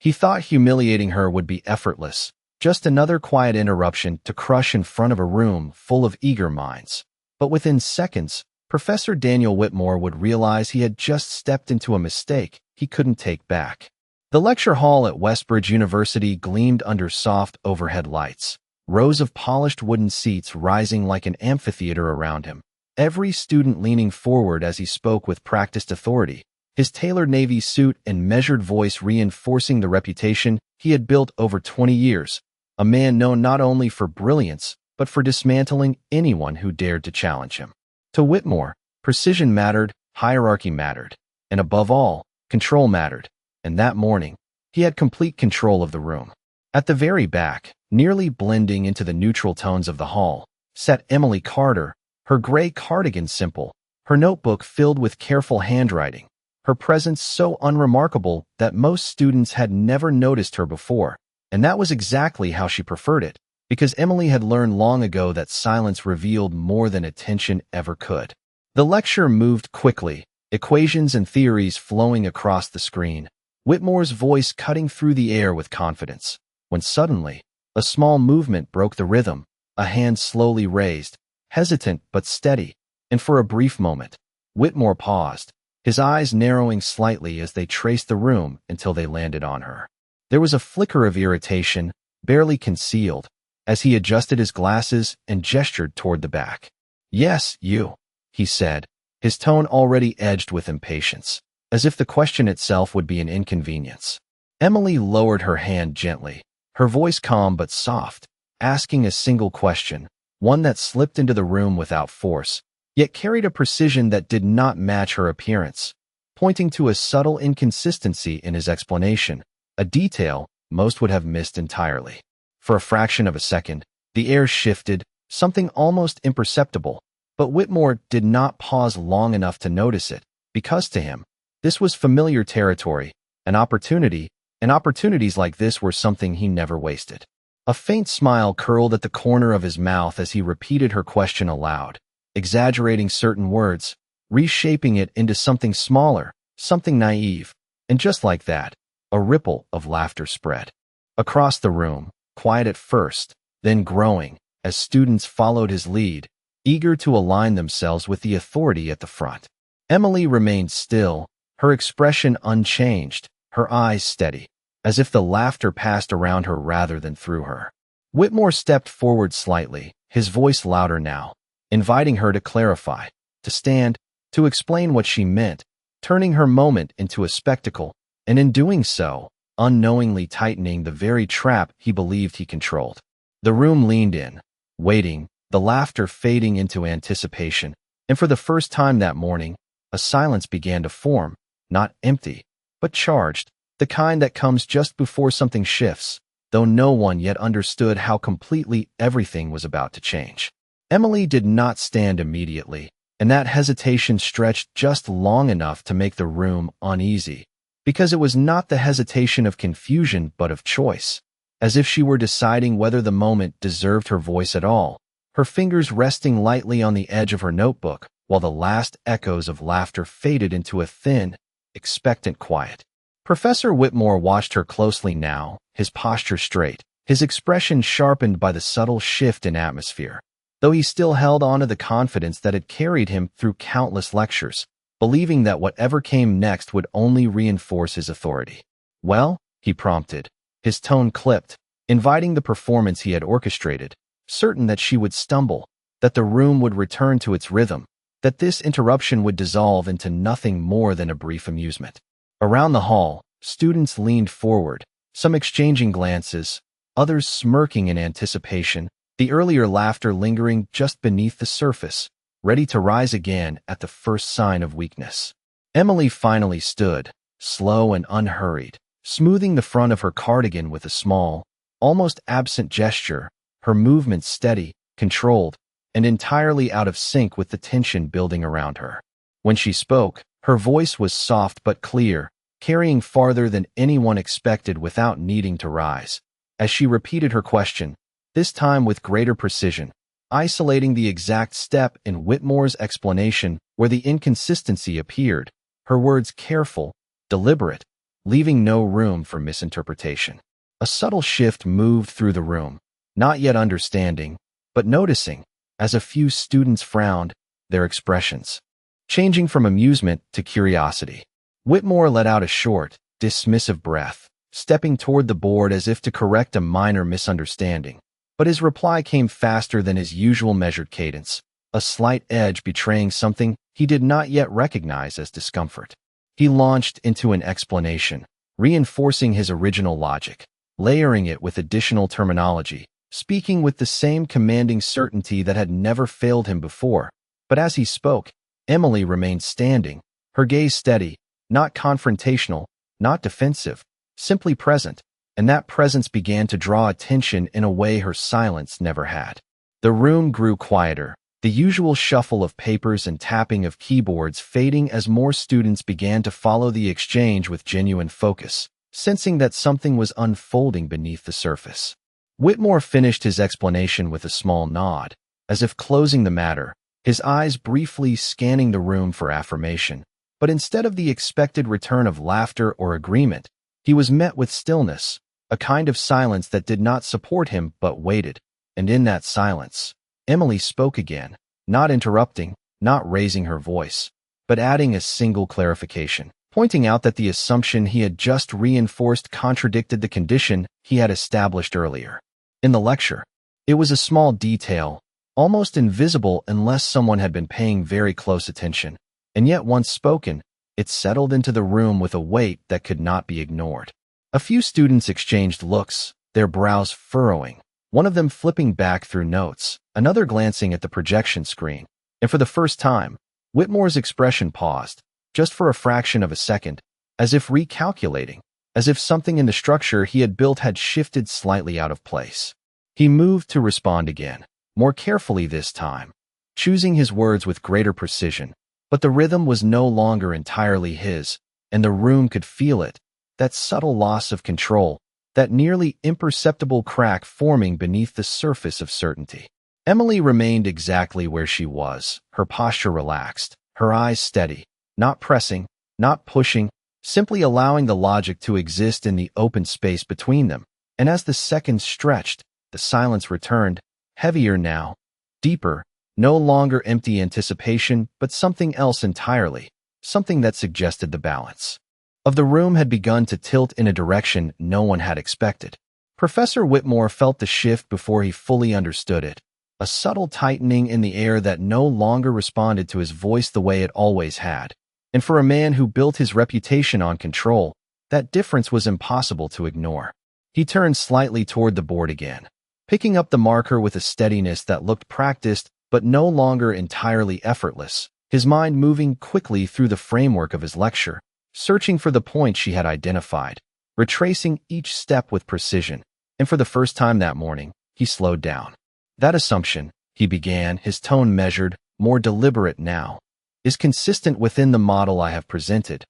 He thought humiliating her would be effortless, just another quiet interruption to crush in front of a room full of eager minds. But within seconds, Professor Daniel Whitmore would realize he had just stepped into a mistake he couldn't take back. The lecture hall at Westbridge University gleamed under soft overhead lights, rows of polished wooden seats rising like an amphitheater around him, every student leaning forward as he spoke with practiced authority, his tailored navy suit and measured voice reinforcing the reputation he had built over 20 years, a man known not only for brilliance, but for dismantling anyone who dared to challenge him. To Whitmore, precision mattered, hierarchy mattered, and above all, control mattered. And that morning, he had complete control of the room. At the very back, nearly blending into the neutral tones of the hall, sat Emily Carter, her gray cardigan simple, her notebook filled with careful handwriting, her presence so unremarkable that most students had never noticed her before. And that was exactly how she preferred it, because Emily had learned long ago that silence revealed more than attention ever could. The lecture moved quickly, equations and theories flowing across the screen, Whitmore's voice cutting through the air with confidence, when suddenly, a small movement broke the rhythm, a hand slowly raised, hesitant but steady, and for a brief moment, Whitmore paused, his eyes narrowing slightly as they traced the room until they landed on her. There was a flicker of irritation, barely concealed, as he adjusted his glasses and gestured toward the back. "Yes, you," he said, his tone already edged with impatience, as if the question itself would be an inconvenience. Emily lowered her hand gently, her voice calm but soft, asking a single question, one that slipped into the room without force, yet carried a precision that did not match her appearance, pointing to a subtle inconsistency in his explanation, a detail most would have missed entirely. For a fraction of a second, the air shifted, something almost imperceptible, but Whitmore did not pause long enough to notice it, because to him, this was familiar territory, an opportunity, and opportunities like this were something he never wasted. A faint smile curled at the corner of his mouth as he repeated her question aloud, exaggerating certain words, reshaping it into something smaller, something naive, and just like that, a ripple of laughter spread across the room, quiet at first, then growing, as students followed his lead, eager to align themselves with the authority at the front. Emily remained still, her expression unchanged, her eyes steady, as if the laughter passed around her rather than through her. Whitmore stepped forward slightly, his voice louder now, inviting her to clarify, to stand, to explain what she meant, turning her moment into a spectacle, and in doing so, unknowingly tightening the very trap he believed he controlled. The room leaned in, waiting, the laughter fading into anticipation, and for the first time that morning, a silence began to form, not empty, but charged, the kind that comes just before something shifts, though no one yet understood how completely everything was about to change. Emily did not stand immediately, and that hesitation stretched just long enough to make the room uneasy, because it was not the hesitation of confusion but of choice, as if she were deciding whether the moment deserved her voice at all, her fingers resting lightly on the edge of her notebook, while the last echoes of laughter faded into a thin, expectant quiet. Professor Whitmore watched her closely now, his posture straight, his expression sharpened by the subtle shift in atmosphere, though he still held on to the confidence that had carried him through countless lectures, believing that whatever came next would only reinforce his authority. "Well," he prompted, his tone clipped, inviting the performance he had orchestrated, certain that she would stumble, that the room would return to its rhythm, that this interruption would dissolve into nothing more than a brief amusement. Around the hall, students leaned forward, some exchanging glances, others smirking in anticipation, the earlier laughter lingering just beneath the surface, ready to rise again at the first sign of weakness. Emily finally stood, slow and unhurried, smoothing the front of her cardigan with a small, almost absent gesture, her movements steady, controlled, and entirely out of sync with the tension building around her. When she spoke, her voice was soft but clear, carrying farther than anyone expected without needing to rise. As she repeated her question, this time with greater precision, isolating the exact step in Whitmore's explanation where the inconsistency appeared, her words careful, deliberate, leaving no room for misinterpretation. A subtle shift moved through the room, not yet understanding, but noticing, as a few students frowned, their expressions changing from amusement to curiosity. Whitmore let out a short, dismissive breath, stepping toward the board as if to correct a minor misunderstanding. But his reply came faster than his usual measured cadence, a slight edge betraying something he did not yet recognize as discomfort. He launched into an explanation, reinforcing his original logic, layering it with additional terminology, speaking with the same commanding certainty that had never failed him before. But as he spoke, Emily remained standing, her gaze steady, not confrontational, not defensive, simply present, and that presence began to draw attention in a way her silence never had. The room grew quieter, the usual shuffle of papers and tapping of keyboards fading as more students began to follow the exchange with genuine focus, sensing that something was unfolding beneath the surface. Whitmore finished his explanation with a small nod, as if closing the matter, his eyes briefly scanning the room for affirmation. But instead of the expected return of laughter or agreement, he was met with stillness, a kind of silence that did not support him but waited. And in that silence, Emily spoke again, not interrupting, not raising her voice, but adding a single clarification, pointing out that the assumption he had just reinforced contradicted the condition he had established earlier. In the lecture, it was a small detail, almost invisible unless someone had been paying very close attention, and yet once spoken, it settled into the room with a weight that could not be ignored. A few students exchanged looks, their brows furrowing, one of them flipping back through notes, another glancing at the projection screen, and for the first time, Whitmore's expression paused, just for a fraction of a second, as if recalculating, as if something in the structure he had built had shifted slightly out of place. He moved to respond again, more carefully this time, choosing his words with greater precision, but the rhythm was no longer entirely his, and the room could feel it, that subtle loss of control, that nearly imperceptible crack forming beneath the surface of certainty. Emily remained exactly where she was, her posture relaxed, her eyes steady, not pressing, not pushing, simply allowing the logic to exist in the open space between them. And as the seconds stretched, the silence returned, heavier now, deeper, no longer empty anticipation, but something else entirely, something that suggested the balance of the room had begun to tilt in a direction no one had expected. Professor Whitmore felt the shift before he fully understood it, a subtle tightening in the air that no longer responded to his voice the way it always had. And for a man who built his reputation on control, that difference was impossible to ignore. He turned slightly toward the board again, picking up the marker with a steadiness that looked practiced but no longer entirely effortless, his mind moving quickly through the framework of his lecture, searching for the point she had identified, retracing each step with precision. And for the first time that morning, he slowed down. That assumption, he began, his tone measured, more deliberate now, is consistent within the model I have presented.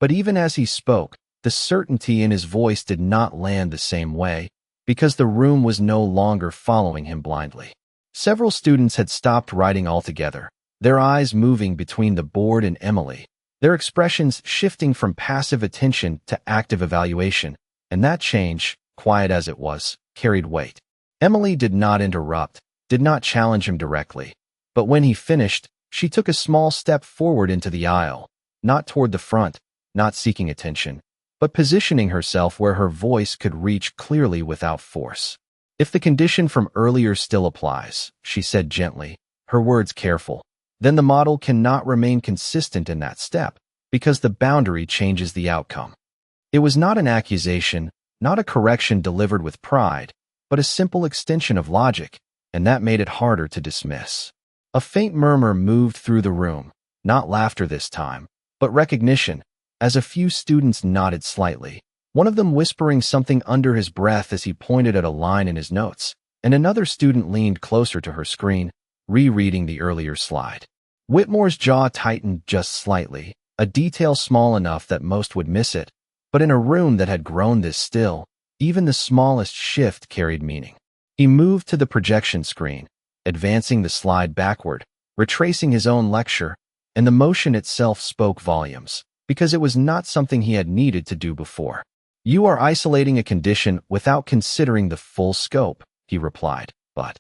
But even as he spoke, the certainty in his voice did not land the same way, because the room was no longer following him blindly. Several students had stopped writing altogether, their eyes moving between the board and Emily, their expressions shifting from passive attention to active evaluation, and that change, quiet as it was, carried weight. Emily did not interrupt, did not challenge him directly, but when he finished, she took a small step forward into the aisle, not toward the front, not seeking attention, but positioning herself where her voice could reach clearly without force. "If the condition from earlier still applies," she said gently, her words careful, "then the model cannot remain consistent in that step, because the boundary changes the outcome." It was not an accusation, not a correction delivered with pride, but a simple extension of logic, and that made it harder to dismiss. A faint murmur moved through the room, not laughter this time, but recognition, as a few students nodded slightly, one of them whispering something under his breath as he pointed at a line in his notes, and another student leaned closer to her screen, rereading the earlier slide. Whitmore's jaw tightened just slightly, a detail small enough that most would miss it, but in a room that had grown this still, even the smallest shift carried meaning. He moved to the projection screen, advancing the slide backward, retracing his own lecture, and the motion itself spoke volumes. because it was not something he had needed to do before. "You are isolating a condition without considering the full scope," he replied, but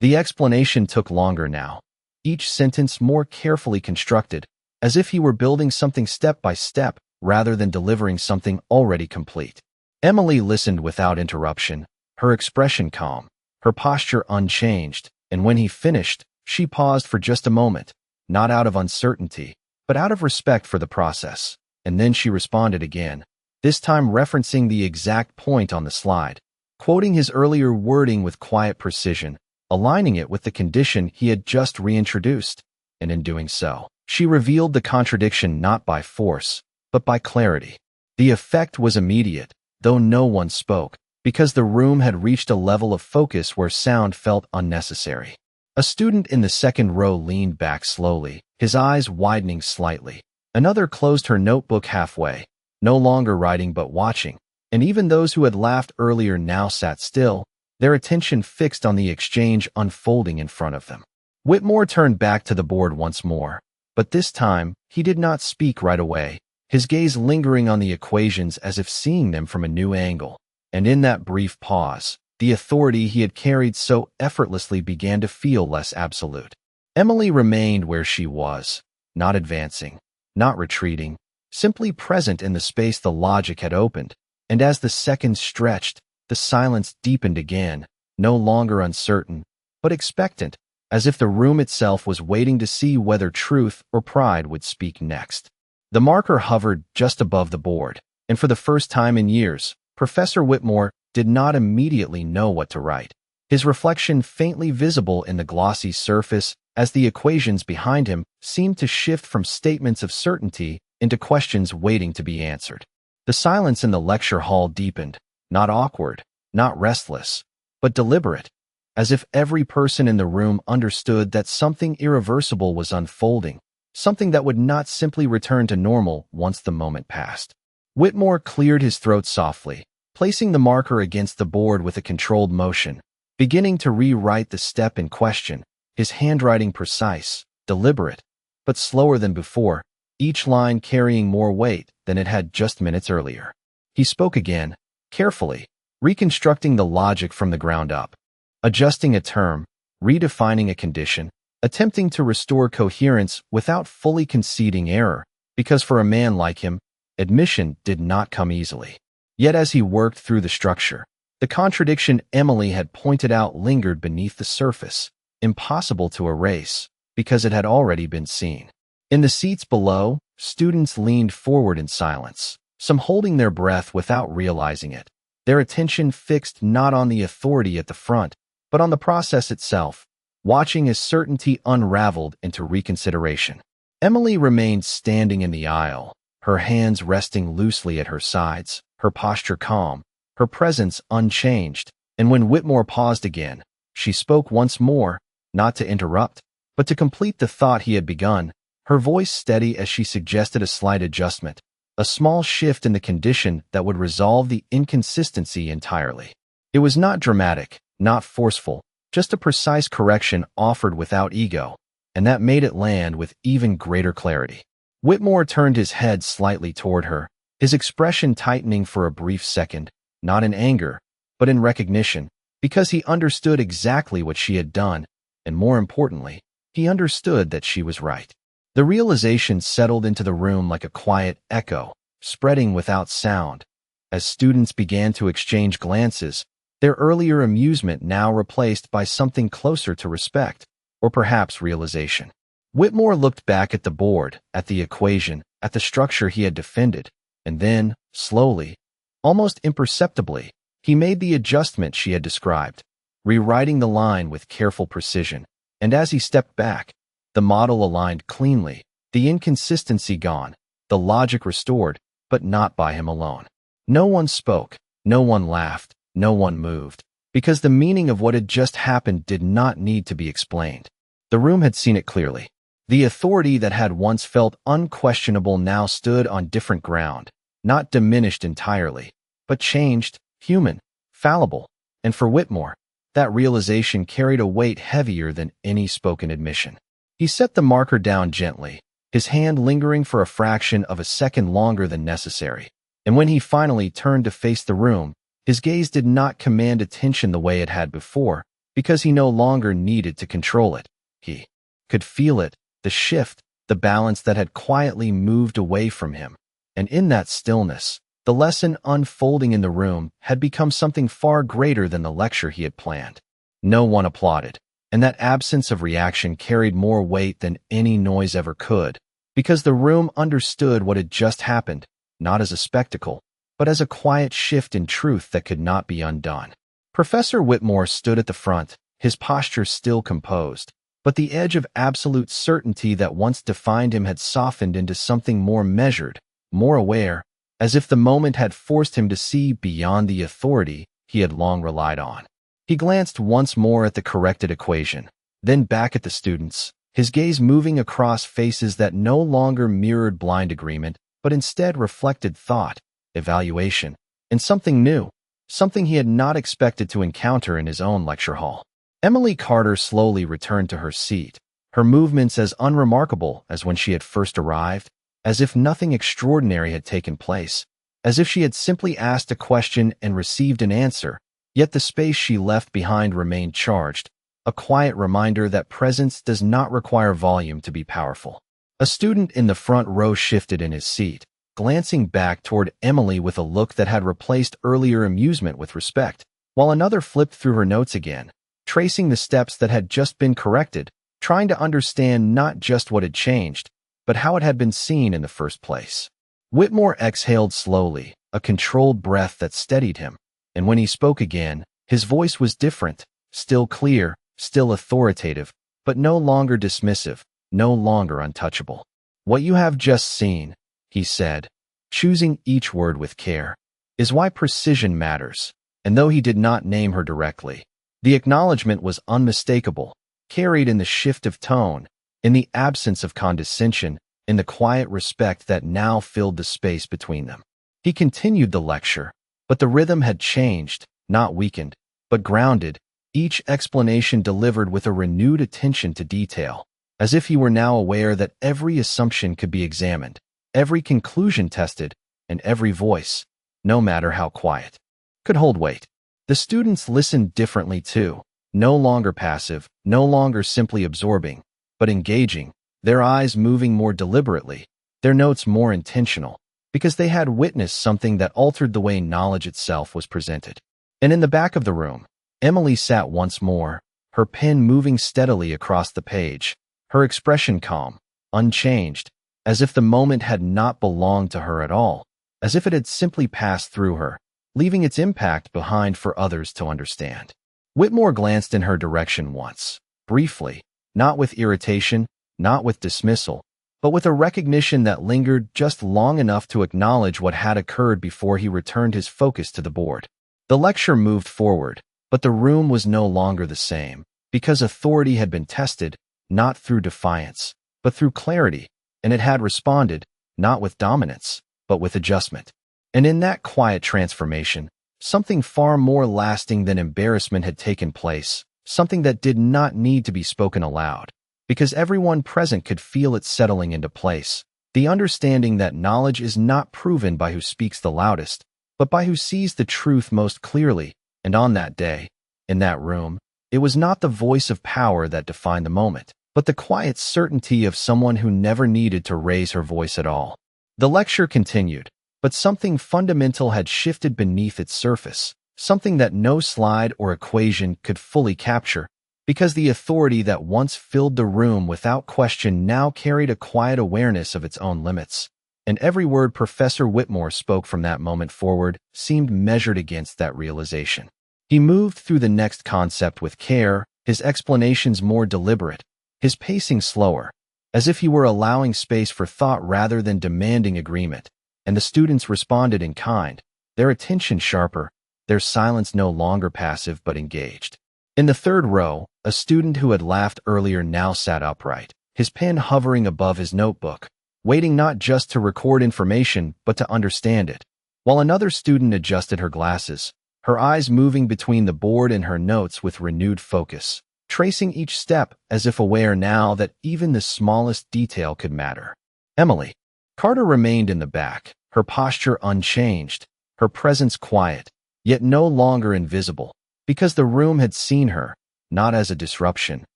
the explanation took longer now, each sentence more carefully constructed, as if he were building something step by step rather than delivering something already complete. Emily listened without interruption, her expression calm, her posture unchanged, and when he finished, she paused for just a moment, not out of uncertainty, but out of respect for the process, and then she responded again, this time referencing the exact point on the slide, quoting his earlier wording with quiet precision, aligning it with the condition he had just reintroduced, and in doing so, she revealed the contradiction not by force, but by clarity. The effect was immediate, though no one spoke, because the room had reached a level of focus where sound felt unnecessary. A student in the second row leaned back slowly, his eyes widening slightly. Another closed her notebook halfway, no longer writing but watching, and even those who had laughed earlier now sat still, their attention fixed on the exchange unfolding in front of them. Whitmore turned back to the board once more, but this time he did not speak right away, his gaze lingering on the equations as if seeing them from a new angle. And in that brief pause, the authority he had carried so effortlessly began to feel less absolute. Emily remained where she was, not advancing, not retreating, simply present in the space the logic had opened, and as the seconds stretched, the silence deepened again, no longer uncertain, but expectant, as if the room itself was waiting to see whether truth or pride would speak next. The marker hovered just above the board, and for the first time in years, Professor Whitmore did not immediately know what to write, his reflection faintly visible in the glossy surface as the equations behind him seemed to shift from statements of certainty into questions waiting to be answered. The silence in the lecture hall deepened, not awkward, not restless, but deliberate, as if every person in the room understood that something irreversible was unfolding, something that would not simply return to normal once the moment passed. Whitmore cleared his throat softly, placing the marker against the board with a controlled motion, beginning to rewrite the step in question, his handwriting precise, deliberate, but slower than before, each line carrying more weight than it had just minutes earlier. He spoke again, carefully, reconstructing the logic from the ground up, adjusting a term, redefining a condition, attempting to restore coherence without fully conceding error, because for a man like him, admission did not come easily. Yet as he worked through the structure, the contradiction Emily had pointed out lingered beneath the surface, impossible to erase, because it had already been seen. In the seats below, students leaned forward in silence, some holding their breath without realizing it, their attention fixed not on the authority at the front, but on the process itself, watching as certainty unraveled into reconsideration. Emily remained standing in the aisle, her hands resting loosely at her sides, her posture calm, her presence unchanged, and when Whitmore paused again, she spoke once more, not to interrupt, but to complete the thought he had begun, her voice steady as she suggested a slight adjustment, a small shift in the condition that would resolve the inconsistency entirely. It was not dramatic, not forceful, just a precise correction offered without ego, and that made it land with even greater clarity. Whitmore turned his head slightly toward her, his expression tightening for a brief second, not in anger, but in recognition, because he understood exactly what she had done, and more importantly, he understood that she was right. The realization settled into the room like a quiet echo, spreading without sound. As students began to exchange glances, their earlier amusement now replaced by something closer to respect, or perhaps realization. Whitmore looked back at the board, at the equation, at the structure he had defended, and then, slowly, almost imperceptibly, he made the adjustment she had described, rewriting the line with careful precision, and as he stepped back, the model aligned cleanly, the inconsistency gone, the logic restored, but not by him alone. No one spoke, no one laughed, no one moved, because the meaning of what had just happened did not need to be explained. The room had seen it clearly. The authority that had once felt unquestionable now stood on different ground, not diminished entirely, but changed, human, fallible, and for Whitmore, that realization carried a weight heavier than any spoken admission. He set the marker down gently, his hand lingering for a fraction of a second longer than necessary. And when he finally turned to face the room, his gaze did not command attention the way it had before, because he no longer needed to control it. He could feel it, the shift, the balance that had quietly moved away from him. And in that stillness, the lesson unfolding in the room had become something far greater than the lecture he had planned. No one applauded, and that absence of reaction carried more weight than any noise ever could, because the room understood what had just happened, not as a spectacle, but as a quiet shift in truth that could not be undone. Professor Whitmore stood at the front, his posture still composed, but the edge of absolute certainty that once defined him had softened into something more measured, more aware, as if the moment had forced him to see beyond the authority he had long relied on. He glanced once more at the corrected equation, then back at the students, his gaze moving across faces that no longer mirrored blind agreement, but instead reflected thought, evaluation, and something new, something he had not expected to encounter in his own lecture hall. Emily Carter slowly returned to her seat, her movements as unremarkable as when she had first arrived, as if nothing extraordinary had taken place, as if she had simply asked a question and received an answer, yet the space she left behind remained charged, a quiet reminder that presence does not require volume to be powerful. A student in the front row shifted in his seat, glancing back toward Emily with a look that had replaced earlier amusement with respect, while another flipped through her notes again, tracing the steps that had just been corrected, trying to understand not just what had changed, but how it had been seen in the first place. Whitmore exhaled slowly, a controlled breath that steadied him, and when he spoke again, his voice was different, still clear, still authoritative, but no longer dismissive, no longer untouchable. "What you have just seen," he said, choosing each word with care, "is why precision matters." And though he did not name her directly, the acknowledgement was unmistakable, carried in the shift of tone, in the absence of condescension, in the quiet respect that now filled the space between them. He continued the lecture, but the rhythm had changed, not weakened, but grounded, each explanation delivered with a renewed attention to detail, as if he were now aware that every assumption could be examined, every conclusion tested, and every voice, no matter how quiet, could hold weight. The students listened differently too, no longer passive, no longer simply absorbing, but engaging, their eyes moving more deliberately, their notes more intentional, because they had witnessed something that altered the way knowledge itself was presented. And in the back of the room, Emily sat once more, her pen moving steadily across the page, her expression calm, unchanged, as if the moment had not belonged to her at all, as if it had simply passed through her, leaving its impact behind for others to understand. Whitmore glanced in her direction once, briefly, not with irritation, not with dismissal, but with a recognition that lingered just long enough to acknowledge what had occurred before he returned his focus to the board. The lecture moved forward, but the room was no longer the same, because authority had been tested, not through defiance, but through clarity, and it had responded, not with dominance, but with adjustment. And in that quiet transformation, something far more lasting than embarrassment had taken place, something that did not need to be spoken aloud, because everyone present could feel it settling into place, the understanding that knowledge is not proven by who speaks the loudest, but by who sees the truth most clearly. And on that day, in that room, it was not the voice of power that defined the moment, but the quiet certainty of someone who never needed to raise her voice at all. The lecture continued, but something fundamental had shifted beneath its surface, something that no slide or equation could fully capture, because the authority that once filled the room without question now carried a quiet awareness of its own limits. And every word Professor Whitmore spoke from that moment forward seemed measured against that realization. He moved through the next concept with care, his explanations more deliberate, his pacing slower, as if he were allowing space for thought rather than demanding agreement. And the students responded in kind, their attention sharper, their silence no longer passive but engaged. In the third row, a student who had laughed earlier now sat upright, his pen hovering above his notebook, waiting not just to record information but to understand it, while another student adjusted her glasses, her eyes moving between the board and her notes with renewed focus, tracing each step as if aware now that even the smallest detail could matter. Emily. Carter remained in the back, her posture unchanged, her presence quiet, yet no longer invisible, because the room had seen her, not as a disruption,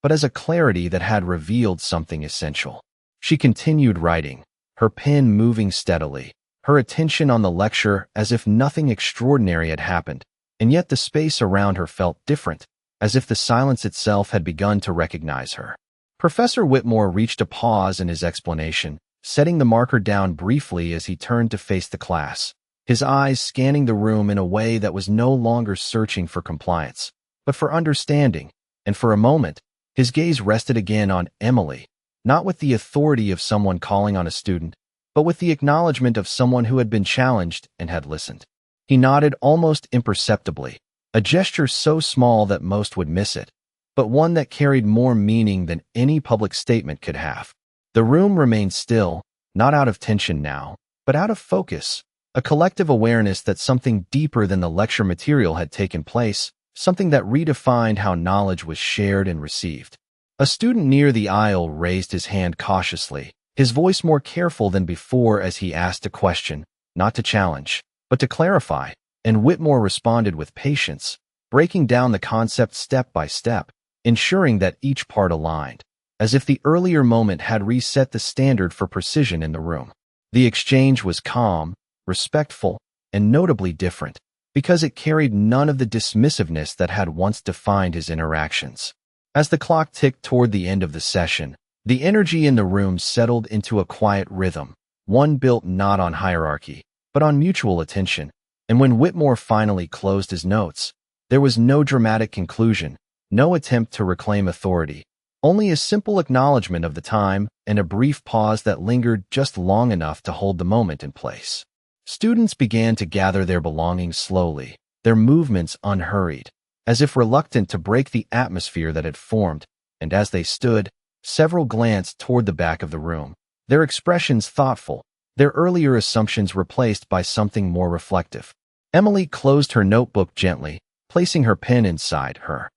but as a clarity that had revealed something essential. She continued writing, her pen moving steadily, her attention on the lecture as if nothing extraordinary had happened, and yet the space around her felt different, as if the silence itself had begun to recognize her. Professor Whitmore reached a pause in his explanation, setting the marker down briefly as he turned to face the class, his eyes scanning the room in a way that was no longer searching for compliance, but for understanding, and for a moment, his gaze rested again on Emily, not with the authority of someone calling on a student, but with the acknowledgement of someone who had been challenged and had listened. He nodded almost imperceptibly, a gesture so small that most would miss it, but one that carried more meaning than any public statement could have. The room remained still, not out of tension now, but out of focus, a collective awareness that something deeper than the lecture material had taken place, something that redefined how knowledge was shared and received. A student near the aisle raised his hand cautiously, his voice more careful than before as he asked a question, not to challenge, but to clarify, and Whitmore responded with patience, breaking down the concept step by step, ensuring that each part aligned, as if the earlier moment had reset the standard for precision in the room. The exchange was calm, respectful, and notably different, because it carried none of the dismissiveness that had once defined his interactions. As the clock ticked toward the end of the session, the energy in the room settled into a quiet rhythm, one built not on hierarchy, but on mutual attention, and when Whitmore finally closed his notes, there was no dramatic conclusion, no attempt to reclaim authority, only a simple acknowledgement of the time and a brief pause that lingered just long enough to hold the moment in place. Students began to gather their belongings slowly, their movements unhurried, as if reluctant to break the atmosphere that had formed, and as they stood, several glanced toward the back of the room, their expressions thoughtful, their earlier assumptions replaced by something more reflective. Emily closed her notebook gently, placing her pen inside her,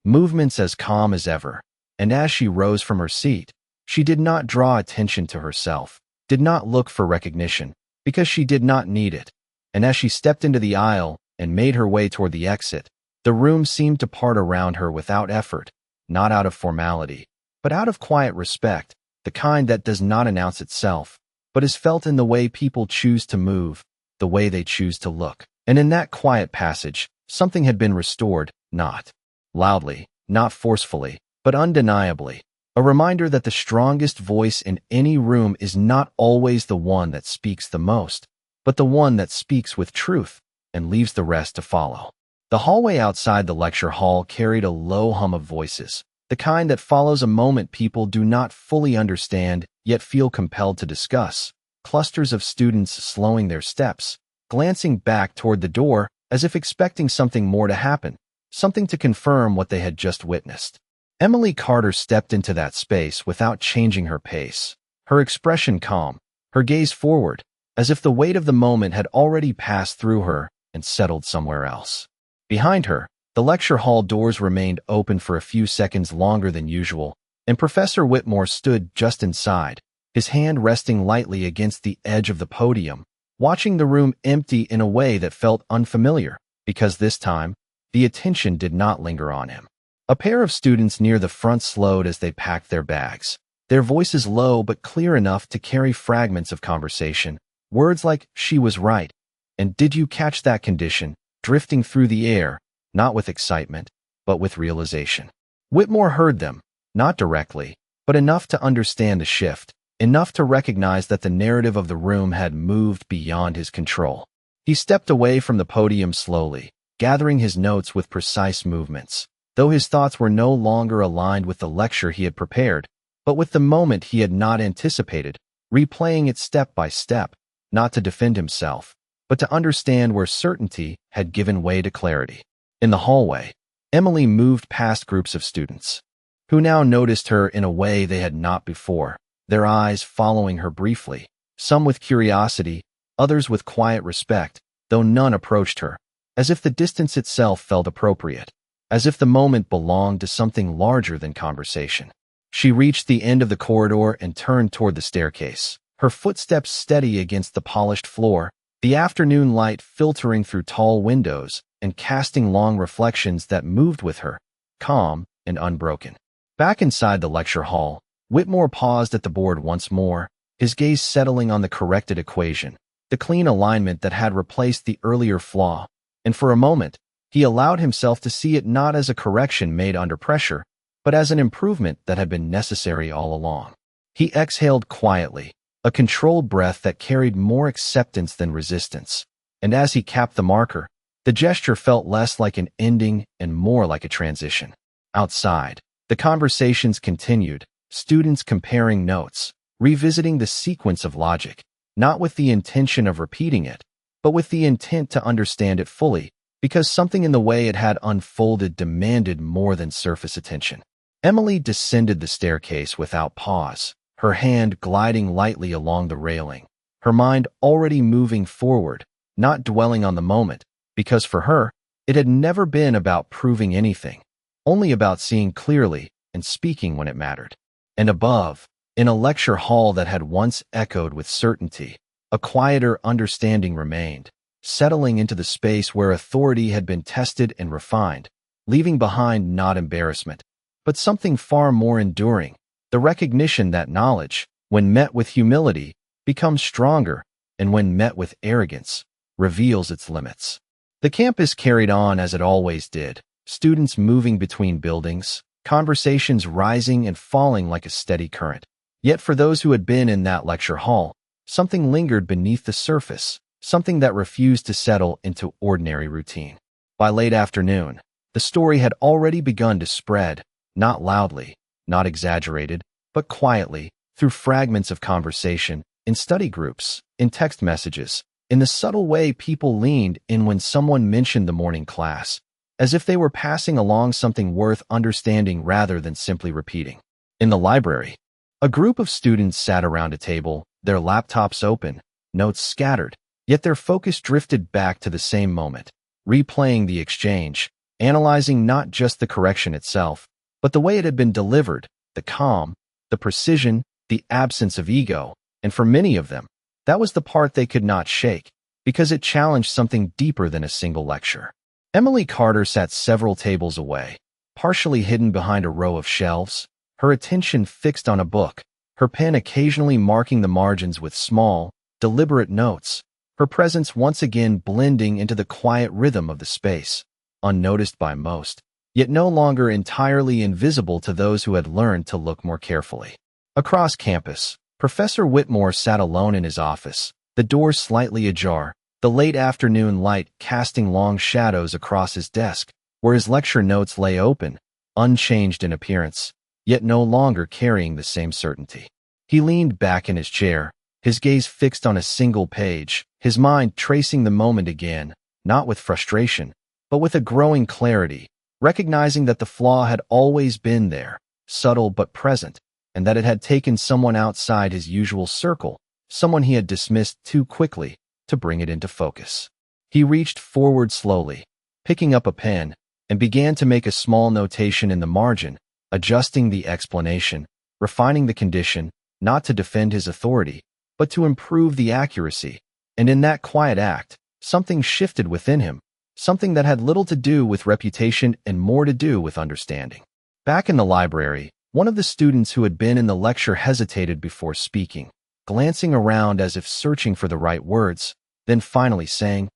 movements as calm as ever, and as she rose from her seat, she did not draw attention to herself, did not look for recognition, because she did not need it, and as she stepped into the aisle and made her way toward the exit, the room seemed to part around her without effort, not out of formality, but out of quiet respect, the kind that does not announce itself, but is felt in the way people choose to move, the way they choose to look. And in that quiet passage, something had been restored, not loudly, not forcefully, but undeniably, a reminder that the strongest voice in any room is not always the one that speaks the most, but the one that speaks with truth and leaves the rest to follow. The hallway outside the lecture hall carried a low hum of voices, the kind that follows a moment people do not fully understand yet feel compelled to discuss, clusters of students slowing their steps, glancing back toward the door as if expecting something more to happen, something to confirm what they had just witnessed. Emily Carter stepped into that space without changing her pace, her expression calm, her gaze forward, as if the weight of the moment had already passed through her and settled somewhere else. Behind her, the lecture hall doors remained open for a few seconds longer than usual, and Professor Whitmore stood just inside, his hand resting lightly against the edge of the podium, watching the room empty in a way that felt unfamiliar, because this time, the attention did not linger on him. A pair of students near the front slowed as they packed their bags, their voices low but clear enough to carry fragments of conversation, words like, "she was right," and "did you catch that condition," drifting through the air, not with excitement, but with realization. Whitmore heard them, not directly, but enough to understand the shift, enough to recognize that the narrative of the room had moved beyond his control. He stepped away from the podium slowly, gathering his notes with precise movements, though his thoughts were no longer aligned with the lecture he had prepared, but with the moment he had not anticipated, replaying it step by step, not to defend himself, but to understand where certainty had given way to clarity. In the hallway, Emily moved past groups of students, who now noticed her in a way they had not before, their eyes following her briefly, some with curiosity, others with quiet respect, though none approached her, as if the distance itself felt appropriate, as if the moment belonged to something larger than conversation. She reached the end of the corridor and turned toward the staircase, her footsteps steady against the polished floor, the afternoon light filtering through tall windows and casting long reflections that moved with her, calm and unbroken. Back inside the lecture hall, Whitmore paused at the board once more, his gaze settling on the corrected equation, the clean alignment that had replaced the earlier flaw, and for a moment, he allowed himself to see it not as a correction made under pressure, but as an improvement that had been necessary all along. He exhaled quietly, a controlled breath that carried more acceptance than resistance, and as he capped the marker, the gesture felt less like an ending and more like a transition. Outside, the conversations continued, students comparing notes, revisiting the sequence of logic, not with the intention of repeating it, but with the intent to understand it fully, because something in the way it had unfolded demanded more than surface attention. Emily descended the staircase without pause, her hand gliding lightly along the railing, her mind already moving forward, not dwelling on the moment, because for her, it had never been about proving anything, only about seeing clearly and speaking when it mattered. And above, in a lecture hall that had once echoed with certainty, a quieter understanding remained, settling into the space where authority had been tested and refined, leaving behind not embarrassment, but something far more enduring, the recognition that knowledge, when met with humility, becomes stronger, and when met with arrogance, reveals its limits. The campus carried on as it always did, students moving between buildings, conversations rising and falling like a steady current. Yet for those who had been in that lecture hall, something lingered beneath the surface, something that refused to settle into ordinary routine. By late afternoon, the story had already begun to spread, not loudly, not exaggerated, but quietly, through fragments of conversation, in study groups, in text messages, in the subtle way people leaned in when someone mentioned the morning class, as if they were passing along something worth understanding rather than simply repeating. In the library, a group of students sat around a table, their laptops open, notes scattered, yet their focus drifted back to the same moment, replaying the exchange, analyzing not just the correction itself, but the way it had been delivered, the calm, the precision, the absence of ego, and for many of them, that was the part they could not shake, because it challenged something deeper than a single lecture. Emily Carter sat several tables away, partially hidden behind a row of shelves, her attention fixed on a book, her pen occasionally marking the margins with small, deliberate notes, her presence once again blending into the quiet rhythm of the space, unnoticed by most, yet no longer entirely invisible to those who had learned to look more carefully. Across campus, Professor Whitmore sat alone in his office, the door slightly ajar, the late afternoon light casting long shadows across his desk, where his lecture notes lay open, unchanged in appearance, yet no longer carrying the same certainty. He leaned back in his chair, his gaze fixed on a single page, his mind tracing the moment again, not with frustration, but with a growing clarity, recognizing that the flaw had always been there, subtle but present, and that it had taken someone outside his usual circle, someone he had dismissed too quickly, to bring it into focus. He reached forward slowly, picking up a pen, and began to make a small notation in the margin, adjusting the explanation, refining the condition, not to defend his authority, but to improve the accuracy. And in that quiet act, something shifted within him, something that had little to do with reputation and more to do with understanding. Back in the library, one of the students who had been in the lecture hesitated before speaking, glancing around as if searching for the right words, then finally saying,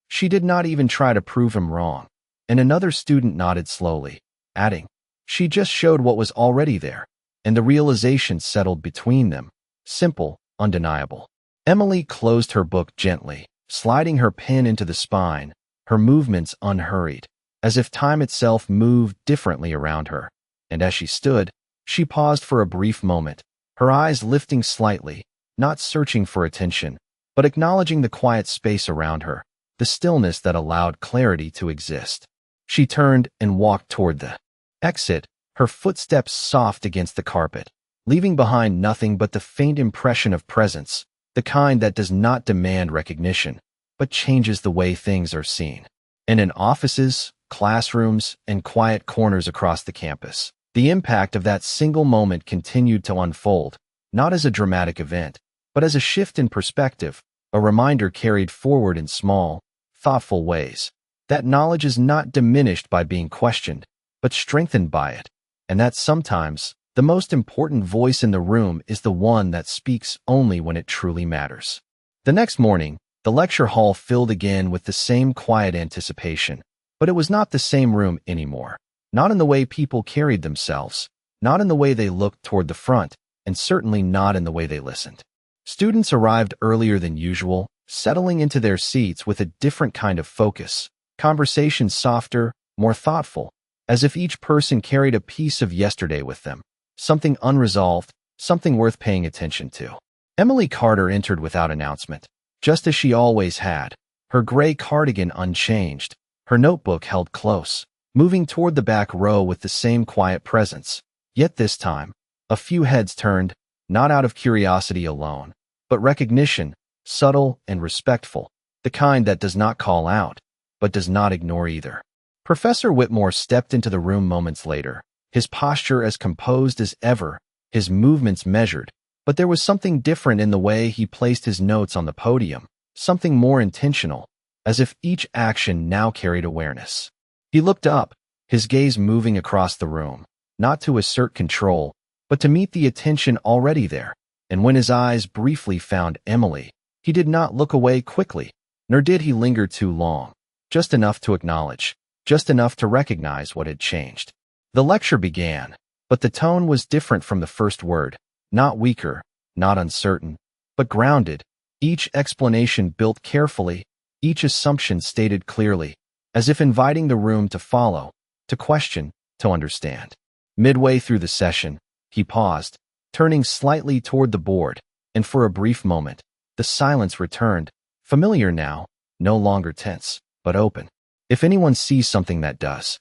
"She did not even try to prove him wrong." And another student nodded slowly, adding, "She just showed what was already there." And the realization settled between them, simple, undeniable. Emily closed her book gently, sliding her pen into the spine, her movements unhurried, as if time itself moved differently around her. And as she stood, she paused for a brief moment, her eyes lifting slightly, not searching for attention, but acknowledging the quiet space around her, the stillness that allowed clarity to exist. She turned and walked toward the exit, her footsteps soft against the carpet, leaving behind nothing but the faint impression of presence, the kind that does not demand recognition, but changes the way things are seen. And in offices, classrooms, and quiet corners across the campus, the impact of that single moment continued to unfold, not as a dramatic event, but as a shift in perspective, a reminder carried forward in small, thoughtful ways. That knowledge is not diminished by being questioned, but strengthened by it, and that sometimes the most important voice in the room is the one that speaks only when it truly matters. The next morning, the lecture hall filled again with the same quiet anticipation, but it was not the same room anymore. Not in the way people carried themselves, not in the way they looked toward the front, and certainly not in the way they listened. Students arrived earlier than usual, settling into their seats with a different kind of focus, conversations softer, more thoughtful, as if each person carried a piece of yesterday with them, something unresolved, something worth paying attention to. Emily Carter entered without announcement, just as she always had, her gray cardigan unchanged, her notebook held close, moving toward the back row with the same quiet presence. Yet this time, a few heads turned, not out of curiosity alone, but recognition, subtle and respectful, the kind that does not call out, but does not ignore either. Professor Whitmore stepped into the room moments later, his posture as composed as ever, his movements measured, but there was something different in the way he placed his notes on the podium, something more intentional, as if each action now carried awareness. He looked up, his gaze moving across the room, not to assert control, but to meet the attention already there, and when his eyes briefly found Emily, he did not look away quickly, nor did he linger too long, just enough to acknowledge, just enough to recognize what had changed. The lecture began, but the tone was different from the first word, not weaker, not uncertain, but grounded, each explanation built carefully, each assumption stated clearly, as if inviting the room to follow, to question, to understand. Midway through the session, he paused, turning slightly toward the board, and for a brief moment, the silence returned, familiar now, no longer tense, but open. If anyone sees something that does.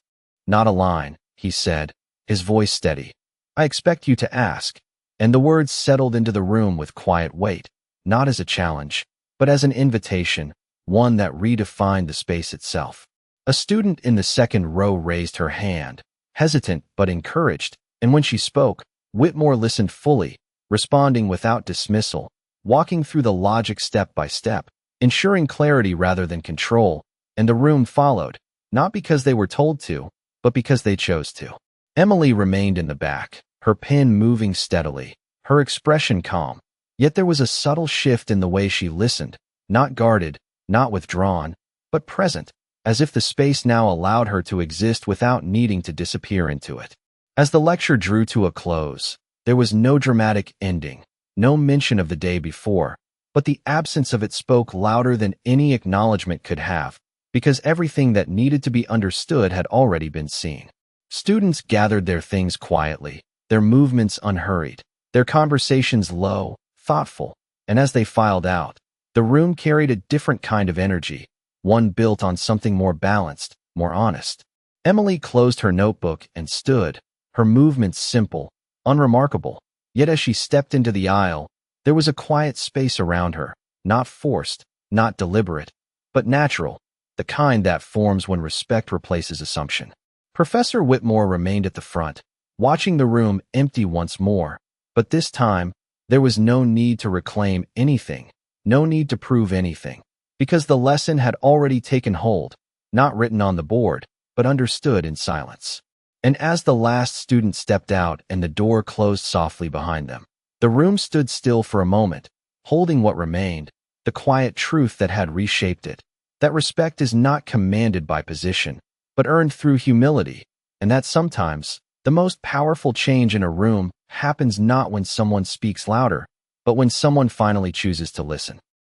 Not a line, he said, his voice steady. I expect you to ask. And the words settled into the room with quiet weight, not as a challenge, but as an invitation, one that redefined the space itself. A student in the second row raised her hand, hesitant but encouraged, and when she spoke, Whitmore listened fully, responding without dismissal, walking through the logic step by step, ensuring clarity rather than control, and the room followed, not because they were told to, but because they chose to. Emily remained in the back, her pen moving steadily, her expression calm, yet there was a subtle shift in the way she listened, not guarded, not withdrawn, but present, as if the space now allowed her to exist without needing to disappear into it. As the lecture drew to a close, there was no dramatic ending, no mention of the day before, but the absence of it spoke louder than any acknowledgement could have, because everything that needed to be understood had already been seen. Students gathered their things quietly, their movements unhurried, their conversations low, thoughtful, and as they filed out, the room carried a different kind of energy, one built on something more balanced, more honest. Emily closed her notebook and stood, her movements simple, unremarkable, yet as she stepped into the aisle, there was a quiet space around her, not forced, not deliberate, but natural, the kind that forms when respect replaces assumption. Professor Whitmore remained at the front, watching the room empty once more, but this time, there was no need to reclaim anything, no need to prove anything, because the lesson had already taken hold, not written on the board, but understood in silence. And as the last student stepped out and the door closed softly behind them, the room stood still for a moment, holding what remained, the quiet truth that had reshaped it, that respect is not commanded by position, but earned through humility, and that sometimes, the most powerful change in a room happens not when someone speaks louder, but when someone finally chooses to listen.